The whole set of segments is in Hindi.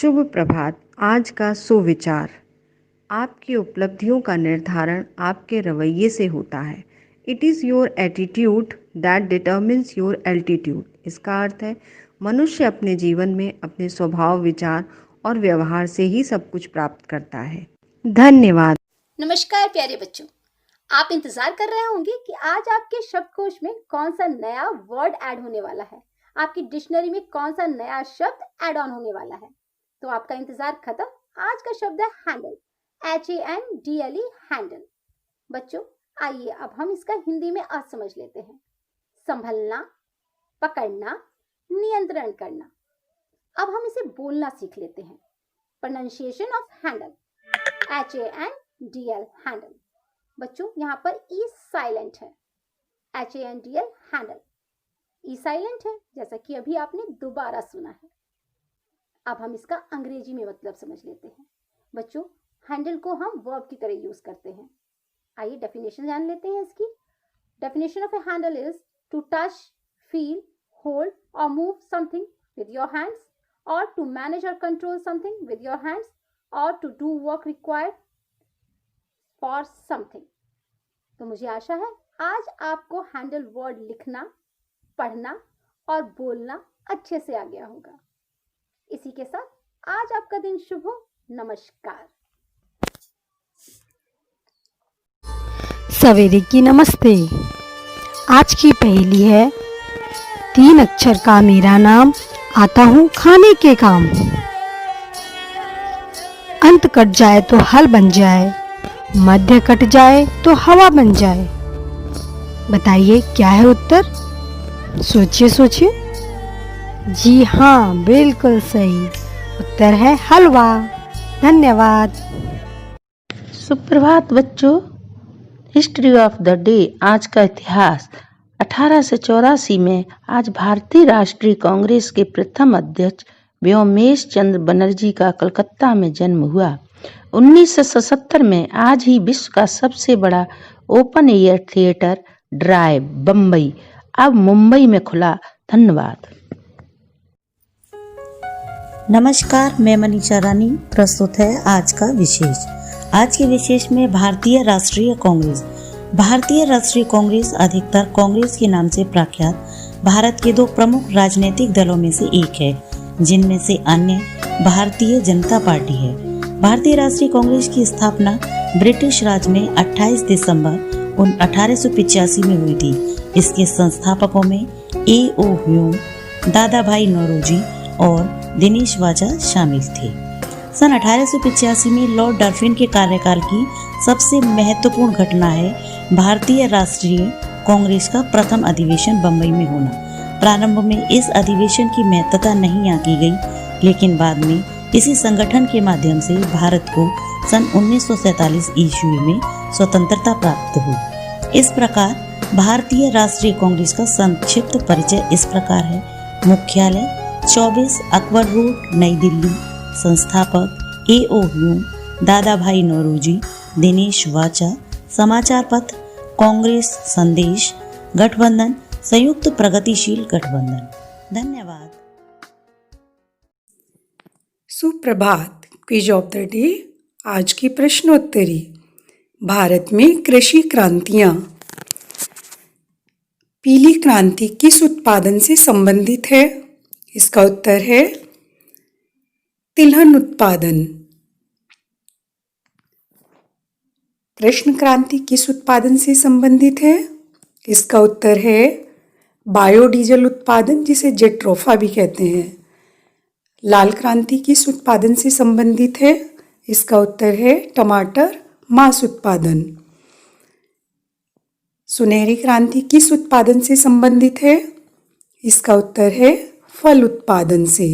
शुभ प्रभात। आज का सुविचार। आपकी उपलब्धियों का निर्धारण आपके रवैये से होता है। It is your attitude that determines your altitude. इसका अर्थ है मनुष्य अपने जीवन में अपने स्वभाव, विचार और व्यवहार से ही सब कुछ प्राप्त करता है। धन्यवाद। नमस्कार प्यारे बच्चों, आप इंतजार कर रहे होंगे कि आज आपके शब्दकोश में कौन सा नया वर्ड ऐड होने वाला है, आपकी डिक्शनरी में कौन सा नया शब्द ऐड ऑन होने वाला है। तो आपका इंतजार खत्म। आज का शब्द है हैंडल, HANDLE, हैंडल। बच्चों आइए अब हम इसका हिंदी में अर्थ समझ लेते हैं। संभलना, पकड़ना, नियंत्रण करना। अब हम इसे बोलना सीख लेते हैं। Pronunciation of Henle, HANDL, handle. बच्चों यहाँ पर ई साइलेंट है, HANDL, हैंडल। ई साइलेंट है जैसा कि अभी आपने दोबारा सुना है। अब हम इसका अंग्रेजी में मतलब समझ लेते हैं। बच्चों हैंडल को हम वर्ब की तरह यूज करते हैं। आइए डेफिनेशन जान लेते हैं इसकी। Definition of a handle is to touch, feel, hold और move something with your hands, or to manage or control something with your hands, or to do work required for something। तो मुझे आशा है आज आपको हैंडल वर्ड लिखना, पढ़ना और बोलना अच्छे से आ गया होगा। इसी के साथ आज आपका दिन शुभ हो। नमस्कार। सवेरे की नमस्ते। आज की पहेली है, 3 अक्षर का मेरा नाम, आता हूँ खाने के काम। अंत कट जाए तो हल बन जाए, मध्य कट जाए तो हवा बन जाए। बताइए क्या है उत्तर? सोचिए सोचिए। जी हाँ, बिल्कुल सही उत्तर है हलवा। धन्यवाद। सुप्रभात बच्चों। History of the day. आज का इतिहास। 1884 में आज भारतीय राष्ट्रीय कांग्रेस के प्रथम अध्यक्ष व्योमेश चंद्र बनर्जी का कलकत्ता में जन्म हुआ। 1977 में आज ही विश्व का सबसे बड़ा open air theatre drive Bombay अब मुंबई में खुला। धन्यवाद। नमस्कार, मैं मनीषा रानी। प्रस्तुत है आज का विशेष। आज के विशेष में भारतीय राष्ट्रीय कांग्रेस। भारतीय राष्ट्रीय कांग्रेस अधिकतर कांग्रेस के नाम से प्रख्यात भारत के 2 प्रमुख राजनीतिक दलों में से एक है, जिनमें से अन्य भारतीय जनता पार्टी है। भारतीय राष्ट्रीय कांग्रेस की स्थापना ब्रिटिश राज में 28 दिसंबर 1885 में हुई थी। इसके संस्थापकों में A.O. ह्यूम, दादा भाई नौरोजी और दिनेश वाजा शामिल थे। सन 1885 में लॉर्ड डर्फिन के कार्यकाल की सबसे महत्वपूर्ण घटना है भारतीय राष्ट्रीय कांग्रेस का प्रथम अधिवेशन बम्बई में होना। प्रारंभ में इस अधिवेशन की महत्वता नहीं आंकी गई, लेकिन बाद में इसी संगठन के माध्यम से भारत को सन 1947 ईस्वी में स्वतंत्रता प्राप्त हुई। इस प्रकार भारतीय राष्ट्रीय कांग्रेस का संक्षिप्त परिचय इस प्रकार है। मुख्यालय 24 अकबर रोड, नई दिल्ली। संस्थापक A.O. ह्यूम, दादा भाई नौरोजी, दिनेश वाचा। समाचार पत्र कांग्रेस संदेश, गठबंधन संयुक्त प्रगतिशील गठबंधन। धन्यवाद। सुप्रभात। Quiz of the day. आज की प्रश्नोत्तरी। भारत में कृषि क्रांतियां। पीली क्रांति किस उत्पादन से संबंधित है? इसका उत्तर है तिलहन उत्पादन। कृष्ण क्रांति किस उत्पादन से संबंधित है? इसका उत्तर है बायोडीजल उत्पादन, जिसे जेट्रोफा भी कहते हैं। लाल क्रांति किस उत्पादन से संबंधित है? इसका उत्तर है टमाटर मांस उत्पादन। सुनहरी क्रांति किस उत्पादन से संबंधित है? इसका उत्तर है फल उत्पादन से।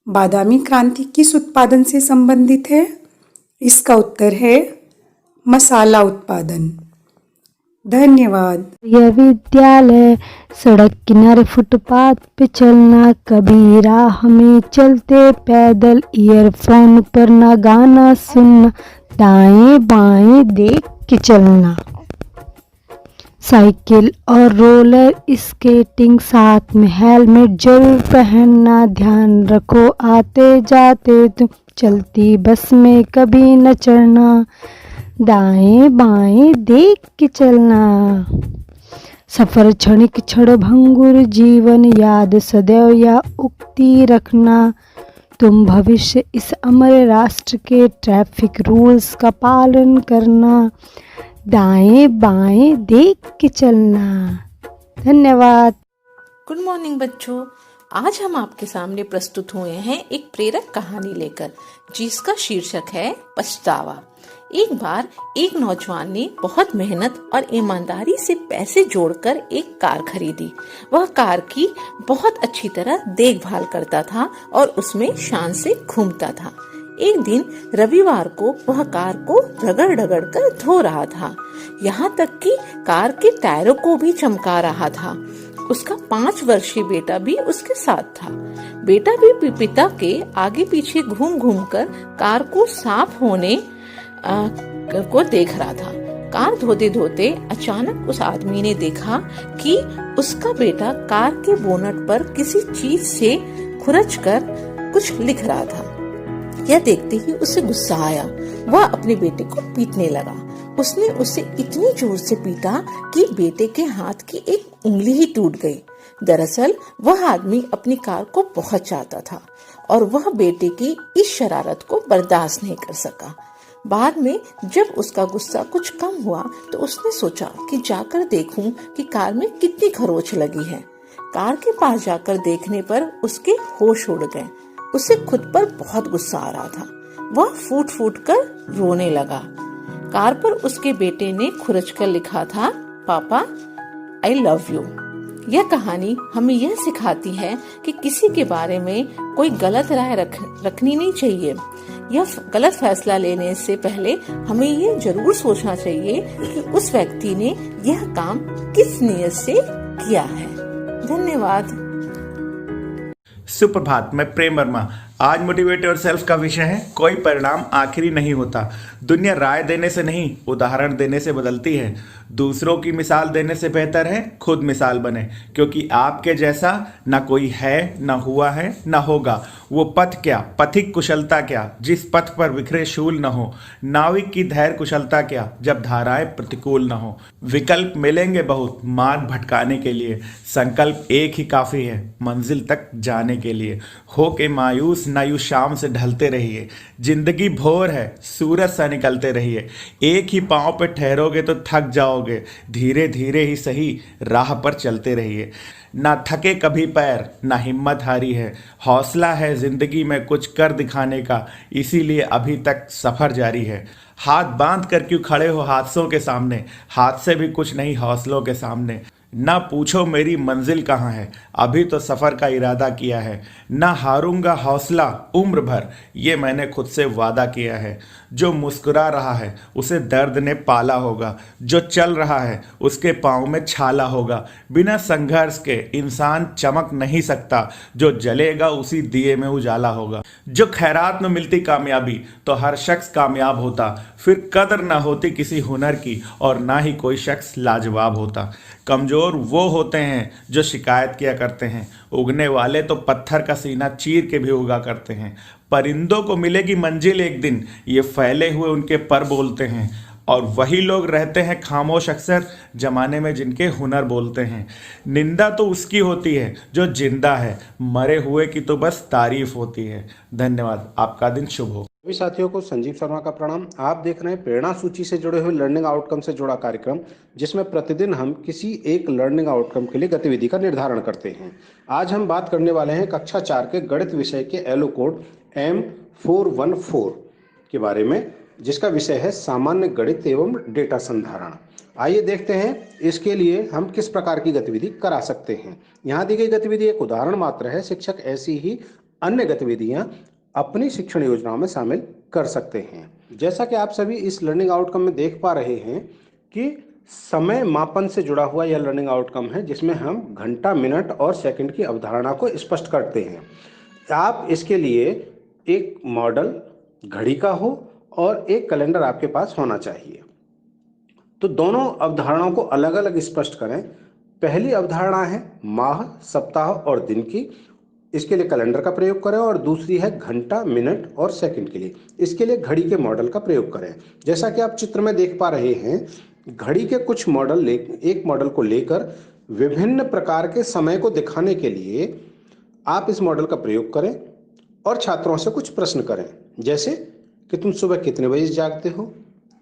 बादामी क्रांति किस उत्पादन से संबंधित है? इसका उत्तर है मसाला उत्पादन। धन्यवाद। यह विद्यालय सड़क किनारे फुटपाथ पे चलना, कभी राह में चलते पैदल, ईयरफोन पर ना गाना सुनना, दाएं बाएं देख के चलना। साइकिल और रोलर स्केटिंग साथ में हेलमेट जरूर पहनना, ध्यान रखो आते जाते तुम, चलती बस में कभी न चढ़ना, दाएं बाएं देख के चलना, सफर क्षणिक क्षण भंगुर जीवन याद सदैव या उक्ति रखना, तुम भविष्य इस अमर राष्ट्र के ट्रैफिक रूल्स का पालन करना, दाएं बाएं देख के चलना। धन्यवाद। गुड मॉर्निंग बच्चों, आज हम आपके सामने प्रस्तुत हुए हैं एक प्रेरक कहानी लेकर, जिसका शीर्षक है पछतावा। एक बार एक नौजवान ने बहुत मेहनत और ईमानदारी से पैसे जोड़कर एक कार खरीदी। वह कार की बहुत अच्छी तरह देखभाल करता था और उसमें शान से घूमता था। एक दिन रविवार को वह कार को रगड़ रगड़ कर धो रहा था, यहाँ तक कि कार के टायरों को भी चमका रहा था। उसका 5 वर्षीय बेटा भी उसके साथ था। बेटा भी पिता के आगे पीछे घूम घूम कर कार को साफ होने को देख रहा था। कार धोते धोते अचानक उस आदमी ने देखा कि उसका बेटा कार के बोनट पर किसी चीज से खुरच कर कुछ लिख रहा था। यह देखते ही उसे गुस्सा आया। वह अपने बेटे को पीटने लगा। उसने उसे इतनी जोर से पीटा कि बेटे के हाथ की एक उंगली ही टूट गई। दरअसल वह आदमी अपनी कार को बहुत चाहता था और वह बेटे की इस शरारत को बर्दाश्त नहीं कर सका। बाद में जब उसका गुस्सा कुछ कम हुआ तो उसने सोचा कि जाकर देखूं कि कार में कितनी खरोंच लगी है। कार के पास जाकर देखने पर उसके होश उड़ गए। उसे खुद पर बहुत गुस्सा आ रहा था। वह फूट फूट कर रोने लगा। कार पर उसके बेटे ने खुरच कर लिखा था, पापा आई लव यू। यह कहानी हमें यह सिखाती है कि किसी के बारे में कोई गलत राय रखनी नहीं चाहिए। यह गलत फैसला लेने से पहले हमें यह जरूर सोचना चाहिए कि उस व्यक्ति ने यह काम किस नीयत से किया है। धन्यवाद। सुप्रभात, मैं प्रेम वर्मा। आज मोटिवेट योरसेल्फ का विषय है, कोई परिणाम आखिरी नहीं होता। दुनिया राय देने से नहीं, उदाहरण देने से बदलती है। दूसरों की मिसाल देने से बेहतर है खुद मिसाल बने, क्योंकि आपके जैसा ना कोई है, ना हुआ है, ना होगा। वो पथ क्या, पथिक कुशलता क्या, जिस पथ पर विखरे शूल न हो। नाविक की धैर्य कुशलता क्या, जब धाराएं प्रतिकूल न हो। विकल्प मिलेंगे बहुत मार्ग भटकाने के लिए, संकल्प एक ही काफी है मंजिल तक जाने के लिए। हो के मायूस ना यूं शाम से ढलते रहिए, जिंदगी भोर है सूरज सा निकलते रहिए। एक ही पांव पे ठहरोगे तो थक जाओगे, धीरे धीरे ही सही राह पर चलते रहिए। ना थके कभी पैर, ना हिम्मत हारी है, हौसला है जिंदगी में कुछ कर दिखाने का, इसीलिए अभी तक सफर जारी है। हाथ बांध कर क्यों खड़े हो हादसों के सामने, हाथ से भी कुछ नहीं हौसलों के सामने। ना पूछो मेरी मंजिल कहाँ है, अभी तो सफ़र का इरादा किया है। ना हारूंगा हौसला उम्र भर, ये मैंने खुद से वादा किया है। जो मुस्कुरा रहा है उसे दर्द ने पाला होगा, जो चल रहा है उसके पाँव में छाला होगा। बिना संघर्ष के इंसान चमक नहीं सकता, जो जलेगा उसी दिए में उजाला होगा। जो खैरात में मिलती कामयाबी तो हर शख्स कामयाब होता, फिर कदर ना होती किसी हुनर की और ना ही कोई शख्स लाजवाब होता। कमज़ोर वो होते हैं जो शिकायत किया करते हैं, उगने वाले तो पत्थर का सीना चीर के भी उगा करते हैं। परिंदों को मिलेगी मंजिल एक दिन, ये फैले हुए उनके पर बोलते हैं, और वही लोग रहते हैं खामोश अक्सर जमाने में जिनके हुनर बोलते हैं। निंदा तो उसकी होती है जो जिंदा है, मरे हुए की तो बस तारीफ होती है। धन्यवाद, आपका दिन शुभ हो। सभी साथियों को संजीव शर्मा का प्रणाम। आप देख रहे हैं प्रेरणा सूची से जुड़े हुए लर्निंग आउटकम से जुड़ा कार्यक्रम, जिसमें प्रतिदिन हम किसी एक लर्निंग आउटकम के लिए गतिविधि का निर्धारण करते हैं। आज हम बात करने वाले हैं कक्षा 4 के गणित विषय के एलो कोड M414 के बारे में, जिसका विषय है सामान्य गणित एवं डेटा संधारण। आइए देखते हैं इसके लिए हम किस प्रकार की गतिविधि करा सकते हैं। यहाँ दी गई गतिविधि एक उदाहरण मात्र है। शिक्षक ऐसी ही अन्य गतिविधियाँ अपनी शिक्षण योजनाओं में शामिल कर सकते हैं। जैसा कि आप सभी इस लर्निंग आउटकम में देख पा रहे हैं कि समय मापन से जुड़ा हुआ यह लर्निंग आउटकम है, जिसमें हम घंटा, मिनट और सेकंड की अवधारणा को स्पष्ट करते हैं। आप इसके लिए एक मॉडल घड़ी का हो और एक कैलेंडर आपके पास होना चाहिए। तो दोनों अवधारणाओं को अलग अलग स्पष्ट करें। पहली अवधारणा है माह, सप्ताह और दिन की, इसके लिए कैलेंडर का प्रयोग करें। और दूसरी है घंटा, मिनट और सेकंड के लिए, इसके लिए घड़ी के मॉडल का प्रयोग करें। जैसा कि आप चित्र में देख पा रहे हैं, घड़ी के कुछ मॉडल एक मॉडल को लेकर विभिन्न प्रकार के समय को दिखाने के लिए आप इस मॉडल का प्रयोग करें और छात्रों से कुछ प्रश्न करें, जैसे कि तुम सुबह कितने बजे जागते हो,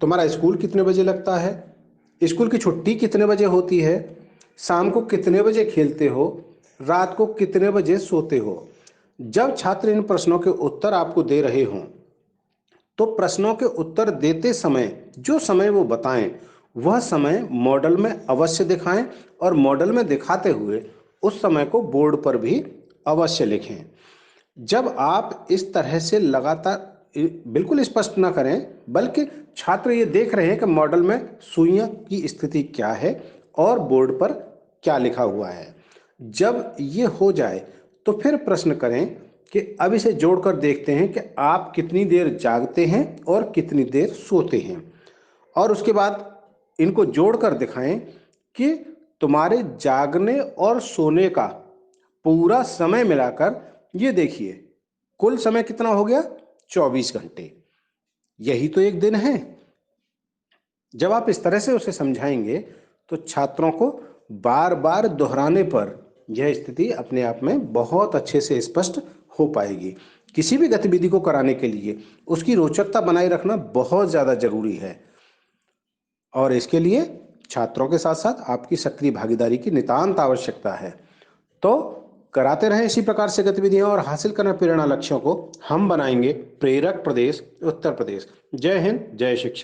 तुम्हारा स्कूल कितने बजे लगता है, स्कूल की छुट्टी कितने बजे होती है, शाम को कितने बजे खेलते हो, रात को कितने बजे सोते हो। जब छात्र इन प्रश्नों के उत्तर आपको दे रहे हों तो प्रश्नों के उत्तर देते समय जो समय वो बताएं वह समय मॉडल में अवश्य दिखाएं और मॉडल में दिखाते हुए उस समय को बोर्ड पर भी अवश्य लिखें। जब आप इस तरह से लगातार बिल्कुल स्पष्ट ना करें, बल्कि छात्र ये देख रहे हैं कि मॉडल में सुइयां की स्थिति क्या है और बोर्ड पर क्या लिखा हुआ है। जब ये हो जाए तो फिर प्रश्न करें कि अब इसे जोड़कर देखते हैं कि आप कितनी देर जागते हैं और कितनी देर सोते हैं, और उसके बाद इनको जोड़कर दिखाएं कि तुम्हारे जागने और सोने का पूरा समय मिलाकर ये देखिए कुल समय कितना हो गया, 24 घंटे। यही तो एक दिन है। जब आप इस तरह से उसे समझाएंगे तो छात्रों को बार बार दोहराने पर यह स्थिति अपने आप में बहुत अच्छे से स्पष्ट हो पाएगी। किसी भी गतिविधि को कराने के लिए उसकी रोचकता बनाए रखना बहुत ज़्यादा जरूरी है, और इसके लिए छात्रों के साथ साथ आपकी सक्रिय भागीदारी की नितांत आवश्यकता है। तो कराते रहें इसी प्रकार से गतिविधियां और हासिल करना प्रेरणा लक्ष्यों को। हम बनाएंगे प्रेरक प्रदेश उत्तर प्रदेश। जय हिंद, जय शिक्षा।